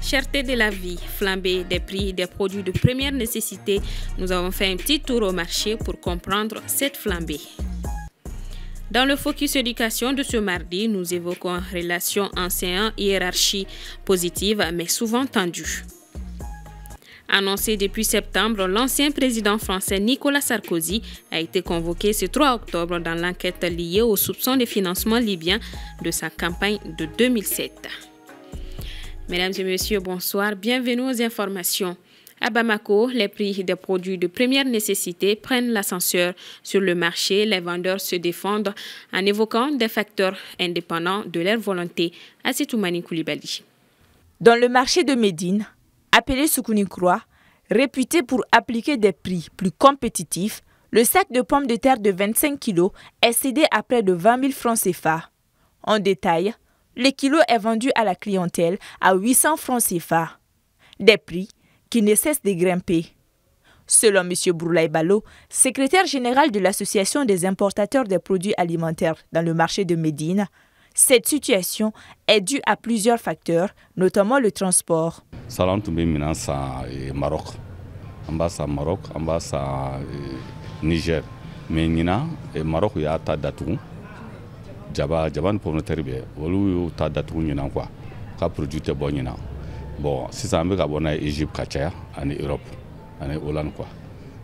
Cherté de la vie, flambée des prix des produits de première nécessité, nous avons fait un petit tour au marché pour comprendre cette flambée. Dans le focus éducation de ce mardi, nous évoquons relations enseignants-hiérarchie positive mais souvent tendue. Annoncé depuis septembre, l'ancien président français Nicolas Sarkozy a été convoqué ce 3 octobre dans l'enquête liée aux soupçons de financement libyen de sa campagne de 2007. Mesdames et messieurs, bonsoir. Bienvenue aux informations. À Bamako, les prix des produits de première nécessité prennent l'ascenseur sur le marché. Les vendeurs se défendent en évoquant des facteurs indépendants de leur volonté. Assitoumani Koulibaly. Dans le marché de Médine, appelé Soukouni-Kroa, réputé pour appliquer des prix plus compétitifs, le sac de pommes de terre de 25 kg est cédé à près de 20 000 francs CFA. En détail, le kilo est vendu à la clientèle à 800 francs CFA. Des prix qui ne cessent de grimper. Selon M. Bourlaï Balo, secrétaire général de l'Association des importateurs des produits alimentaires dans le marché de Médine, cette situation est due à plusieurs facteurs, notamment le transport. Salam Toumé Minansa Maroc, ambassade Maroc, ambassade Niger. Mais Nina et Maroc y a ta datou. Jaban pour notre terre, ou ta datou Nina quoi, qu'a produit te bon Nina. Bon, si ça me gabona Égypte, Katia, en Europe, en Hollande quoi.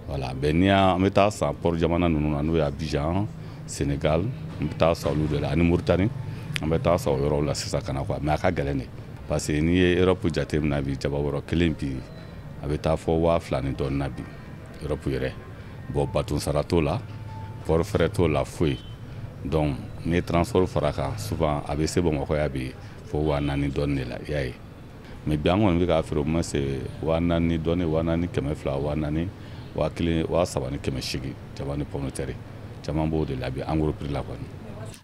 Voilà, Benia, Meta, ça pour Jamana, nous à Abidjan, Sénégal, Meta, ça de la Mauritanie. On va taa sɔrɔ yɔrɔw la sisan kana quoi mais a ka gɛlɛn de parce que n'i ye Europe jateminɛ bi jaba wɔrɔ kelen bi a bɛ taa fɔ 2000 ni dɔɔnin na bi Europe yɛrɛ bon bateau sara t'o la port frais t'o la foyi donc ni transport fara kan souvent a bɛ se Bamakɔ ya bi fɔ 4000 dɔɔnin de la i y'a ye mais bi an kɔni bɛ k'a feere o ma se 4000 dɔɔnin 4000 200 4000 1000 380 jaba ni pomme de terre caman b'o de la bi en gros prix la kɔni.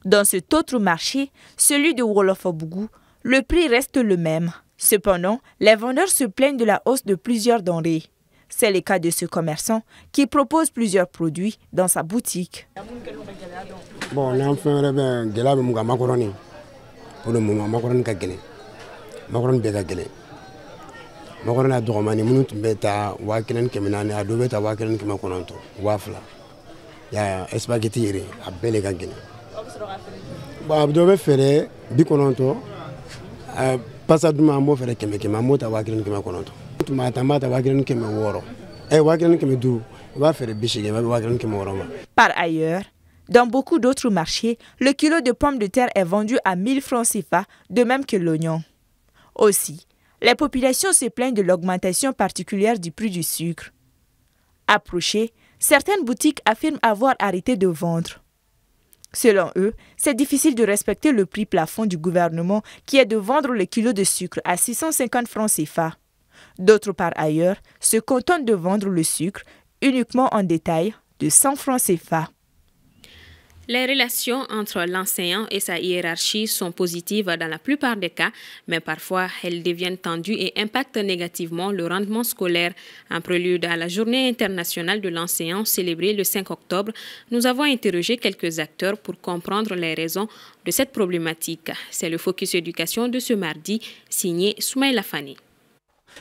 Dans cet autre marché, celui de Wolof-Bougou, le prix reste le même. Cependant, les vendeurs se plaignent de la hausse de plusieurs denrées. C'est le cas de ce commerçant qui propose plusieurs produits dans sa boutique. Bon, l'enfant est gelab muga macaroni. Pour le moment, macaroni ka gele. Macaroni be ka gele. Macaroni a dogomani munut beta wa kelen kemenani a do beta wa kelen kemekononto. Wa fla. Ya spaghetti yere a bele ka gele. Bon, dɔ bɛ feere 90 pasa duma an b'o feere 100 an b'o ta 1900 tuma ta n b'a ta 1600 1500 i b'a feere 80 i b'a 1600 ma. Par ailleurs, dans beaucoup d'autres marchés, le kilo de pommes de terre est vendu à 1000 francs CFA, de même que l'oignon. Aussi, les populations se plaignent de l'augmentation particulière du prix du sucre. Approchées, certaines boutiques affirment avoir arrêté de vendre. Selon eux, c'est difficile de respecter le prix plafond du gouvernement qui est de vendre le kilo de sucre à 650 francs CFA. D'autres par ailleurs se contentent de vendre le sucre uniquement en détail de 100 francs CFA. Les relations entre l'enseignant et sa hiérarchie sont positives dans la plupart des cas, mais parfois elles deviennent tendues et impactent négativement le rendement scolaire. En prélude à la Journée internationale de l'enseignant célébrée le 5 octobre, nous avons interrogé quelques acteurs pour comprendre les raisons de cette problématique. C'est le focus éducation de ce mardi, signé Soumaïla Fani.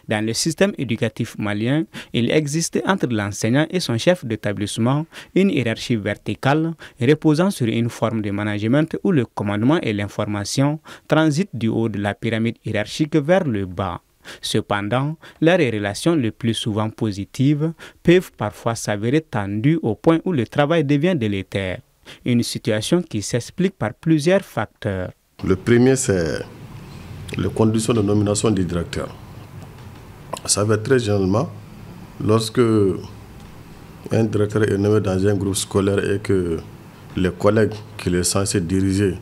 Dans le système éducatif malien, il existe entre l'enseignant et son chef d'établissement une hiérarchie verticale reposant sur une forme de management où le commandement et l'information transitent du haut de la pyramide hiérarchique vers le bas. Cependant, leurs relations les plus souvent positives peuvent parfois s'avérer tendues au point où le travail devient délétère. Une situation qui s'explique par plusieurs facteurs. Le premier, c'est les conditions de nomination des directeurs. Ça va très généralement, lorsque un directeur est nommé dans un groupe scolaire et que les collègues qu'il est censé diriger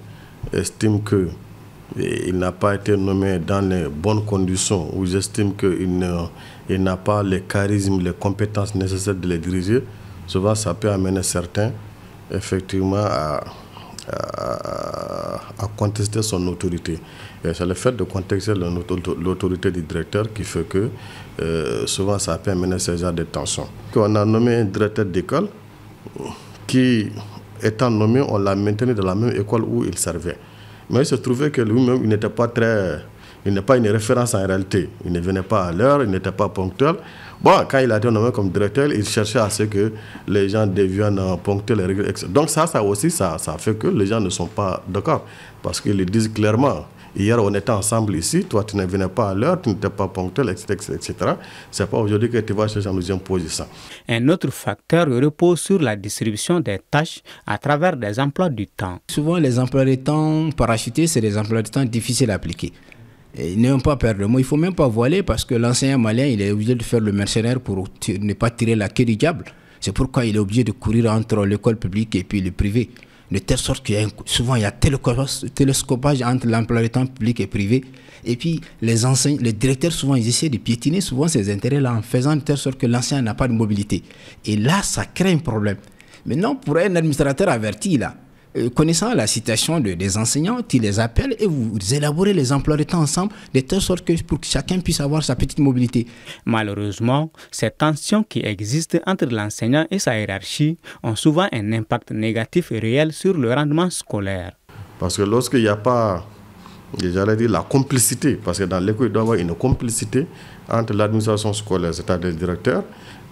estiment qu'il n'a pas été nommé dans les bonnes conditions ou ils estiment qu'il n'a pas les charismes, les compétences nécessaires de les diriger, souvent ça peut amener certains effectivement à contester son autorité. Et c'est le fait de contester l'autorité du directeur qui fait que souvent ça peut amener ce genre de tension. On a nommé un directeur d'école qui, étant nommé, on l'a maintenu dans la même école où il servait. Mais il se trouvait que lui-même, il n'était pas très Il n'est pas une référence en réalité. Il ne venait pas à l'heure, il n'était pas ponctuel. Bon, quand il a été nommé comme directeur, il cherchait à ce que les gens deviennent ponctuels et réguliers. Donc ça aussi, ça fait que les gens ne sont pas d'accord. Parce qu'ils disent clairement, hier on était ensemble ici, toi tu ne venais pas à l'heure, tu n'étais pas ponctuel, etc. Ce n'est pas aujourd'hui que tu vas chercher en deuxième position. Un autre facteur repose sur la distribution des tâches à travers des emplois du temps. Souvent les emplois du temps parachutés, c'est des emplois du temps difficiles à appliquer. N'ayons pas peur de mots, il ne faut même pas voiler parce que l'enseignant malien, il est obligé de faire le mercenaire pour ne pas tirer la queue du diable. C'est pourquoi il est obligé de courir entre l'école publique et puis le privé. De telle sorte qu'il y a souvent il y a télescopage entre l'emploi du temps public et privé. Et puis les directeurs souvent ils essaient de piétiner souvent ces intérêts-là en faisant de telle sorte que l'enseignant n'a pas de mobilité. Et là, ça crée un problème. Maintenant, pour un administrateur averti là, connaissant la situation des enseignants, tu les appelles et vous élaborez les emplois de temps ensemble de telle sorte que pour que chacun puisse avoir sa petite mobilité. Malheureusement, ces tensions qui existent entre l'enseignant et sa hiérarchie ont souvent un impact négatif et réel sur le rendement scolaire. Parce que lorsqu'il n'y a pas, j'allais dire, la complicité, parce que dans l'école, il doit y avoir une complicité entre l'administration scolaire, c'est-à-dire le directeur,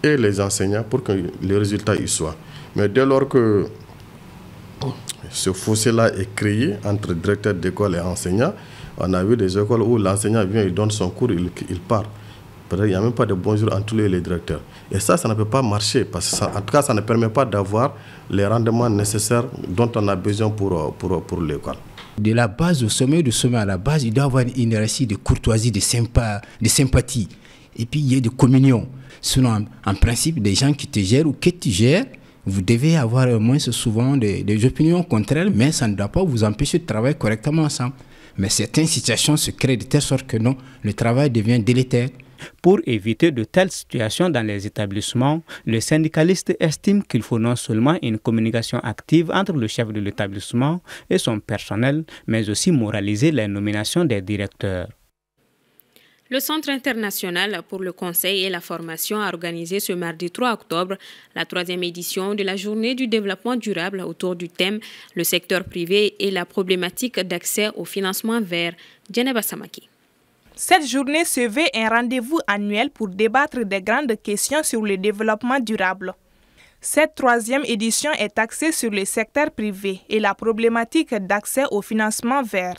et les enseignants pour que les résultats y soient. Mais dès lors que ce fossé-là est créé entre directeur d'école et enseignant, on a vu des écoles où l'enseignant vient, il donne son cours, il part. Peut-être qu'il n'y a même pas de bonjour entre les directeurs. Et ça ne peut pas marcher, parce que ça, en tout cas, ça ne permet pas d'avoir les rendements nécessaires dont on a besoin pour l'école. De la base au sommet, du sommet à la base, il doit y avoir une hiérarchie de courtoisie, de sympathie, et puis il y a de communion. Sinon, en principe, des gens qui te gèrent ou que tu gères, vous devez avoir au moins souvent des opinions contraires, mais ça ne doit pas vous empêcher de travailler correctement ensemble. Mais certaines situations se créent de telle sorte que non, le travail devient délétère. Pour éviter de telles situations dans les établissements, le syndicaliste estime qu'il faut non seulement une communication active entre le chef de l'établissement et son personnel, mais aussi moraliser les nominations des directeurs. Le Centre international pour le conseil et la formation a organisé ce mardi 3 octobre la 3e édition de la journée du développement durable autour du thème « Le secteur privé et la problématique d'accès au financement vert ». Djeneba Samaki. Cette journée se veut un rendez-vous annuel pour débattre des grandes questions sur le développement durable. Cette 3e édition est axée sur le secteur privé et la problématique d'accès au financement vert.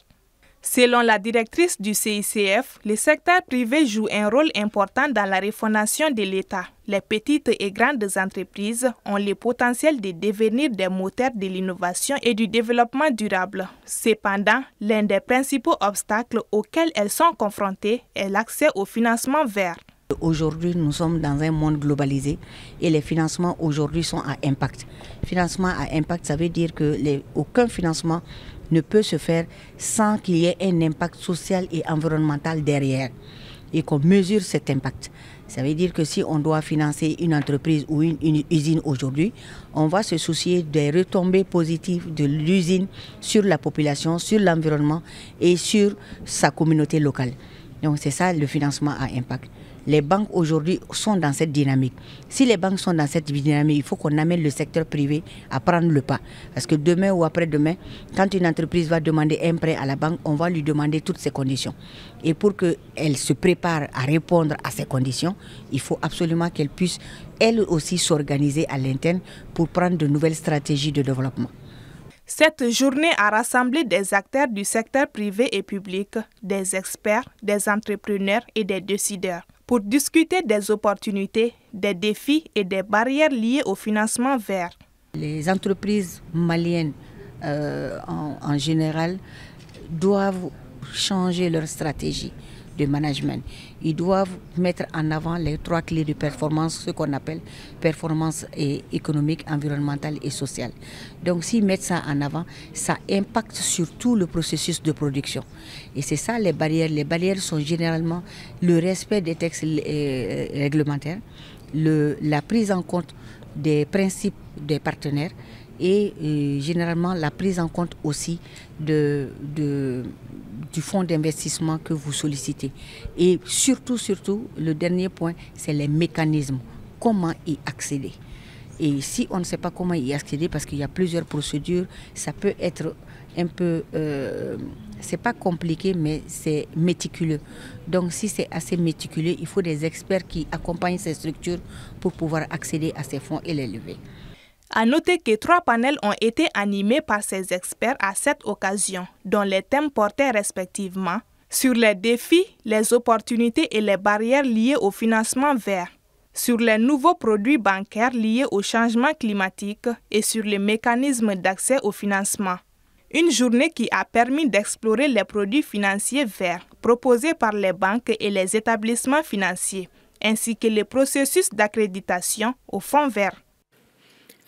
Selon la directrice du CICF, le secteur privé joue un rôle important dans la refondation de l'État. Les petites et grandes entreprises ont le potentiel de devenir des moteurs de l'innovation et du développement durable. Cependant, l'un des principaux obstacles auxquels elles sont confrontées est l'accès au financement vert. Aujourd'hui, nous sommes dans un monde globalisé et les financements aujourd'hui sont à impact. Financement à impact, ça veut dire que aucun financement ne peut se faire sans qu'il y ait un impact social et environnemental derrière et qu'on mesure cet impact. Ça veut dire que si on doit financer une entreprise ou une usine aujourd'hui, on va se soucier des retombées positives de l'usine sur la population, sur l'environnement et sur sa communauté locale. Donc c'est ça le financement à impact. Les banques aujourd'hui sont dans cette dynamique. Si les banques sont dans cette dynamique, il faut qu'on amène le secteur privé à prendre le pas. Parce que demain ou après-demain, quand une entreprise va demander un prêt à la banque, on va lui demander toutes ces conditions. Et pour qu'elle se prépare à répondre à ces conditions, il faut absolument qu'elle puisse, elle aussi, s'organiser à l'interne pour prendre de nouvelles stratégies de développement. Cette journée a rassemblé des acteurs du secteur privé et public, des experts, des entrepreneurs et des décideurs pour discuter des opportunités, des défis et des barrières liées au financement vert. Les entreprises maliennes en général doivent changer leur stratégie de management. Ils doivent mettre en avant les 3 clés de performance, ce qu'on appelle performance économique, environnementale et sociale. Donc s'ils mettent ça en avant, ça impacte sur tout le processus de production. Et c'est ça les barrières. Les barrières sont généralement le respect des textes réglementaires, la prise en compte des principes des partenaires et généralement la prise en compte aussi du fonds d'investissement que vous sollicitez. Et surtout, le dernier point, c'est les mécanismes. Comment y accéder? Et si on ne sait pas comment y accéder, parce qu'il y a plusieurs procédures, ça peut être un peu c'est pas compliqué, mais c'est méticuleux. Donc si c'est assez méticuleux, il faut des experts qui accompagnent ces structures pour pouvoir accéder à ces fonds et les lever. À noter que 3 panels ont été animés par ces experts à cette occasion, dont les thèmes portaient respectivement sur les défis, les opportunités et les barrières liées au financement vert, sur les nouveaux produits bancaires liés au changement climatique et sur les mécanismes d'accès au financement. Une journée qui a permis d'explorer les produits financiers verts proposés par les banques et les établissements financiers, ainsi que les processus d'accréditation au fonds vert.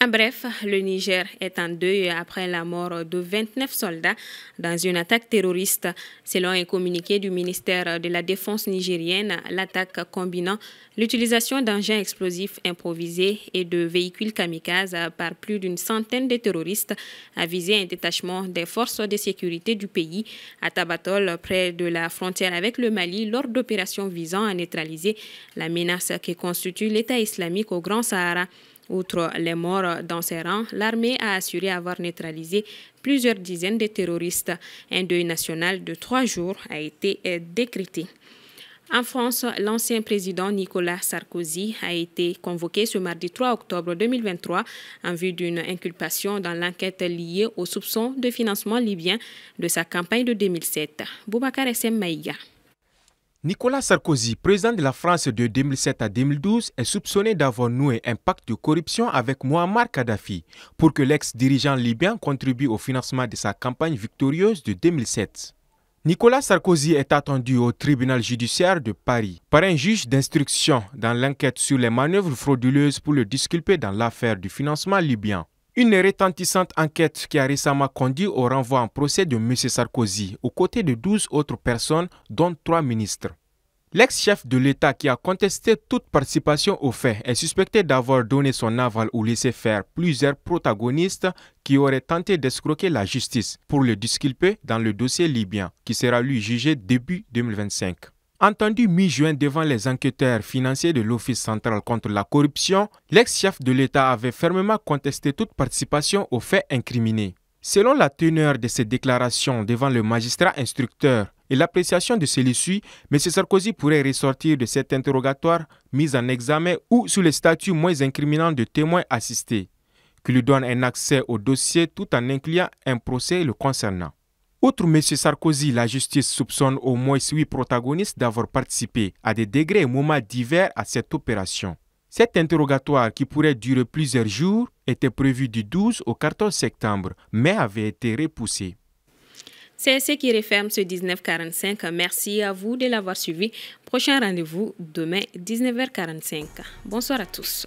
En bref, le Niger est en deuil après la mort de 29 soldats dans une attaque terroriste. Selon un communiqué du ministère de la Défense nigérienne, l'attaque combinant l'utilisation d'engins explosifs improvisés et de véhicules kamikazes par plus d'une centaine de terroristes a visé un détachement des forces de sécurité du pays à Tabatol, près de la frontière avec le Mali, lors d'opérations visant à neutraliser la menace que constitue l'État islamique au Grand Sahara. Outre les morts dans ses rangs, l'armée a assuré avoir neutralisé plusieurs dizaines de terroristes. Un deuil national de 3 jours a été décrété. En France, l'ancien président Nicolas Sarkozy a été convoqué ce mardi 3 octobre 2023 en vue d'une inculpation dans l'enquête liée aux soupçons de financement libyen de sa campagne de 2007. Boubacar SM Maïga. Nicolas Sarkozy, président de la France de 2007 à 2012, est soupçonné d'avoir noué un pacte de corruption avec Muammar Kadhafi pour que l'ex-dirigeant libyen contribue au financement de sa campagne victorieuse de 2007. Nicolas Sarkozy est attendu au tribunal judiciaire de Paris par un juge d'instruction dans l'enquête sur les manœuvres frauduleuses pour le disculper dans l'affaire du financement libyen. Une retentissante enquête qui a récemment conduit au renvoi en procès de M. Sarkozy aux côtés de 12 autres personnes, dont 3 ministres. L'ex-chef de l'État qui a contesté toute participation au fait est suspecté d'avoir donné son aval ou laissé faire plusieurs protagonistes qui auraient tenté d'escroquer la justice pour le disculper dans le dossier libyen qui sera lui jugé début 2025. Entendu mi-juin devant les enquêteurs financiers de l'Office central contre la corruption, l'ex-chef de l'État avait fermement contesté toute participation aux faits incriminés. Selon la teneur de ses déclarations devant le magistrat instructeur et l'appréciation de celui-ci, M. Sarkozy pourrait ressortir de cet interrogatoire mis en examen ou sous le statut moins incriminant de témoin assisté, qui lui donne un accès au dossier tout en incluant un procès le concernant. Outre M. Sarkozy, la justice soupçonne au moins 8 protagonistes d'avoir participé à des degrés et moments divers à cette opération. Cet interrogatoire, qui pourrait durer plusieurs jours, était prévu du 12 au 14 septembre, mais avait été repoussé. C'est ce qui referme ce 19h45. Merci à vous de l'avoir suivi. Prochain rendez-vous demain 19h45. Bonsoir à tous.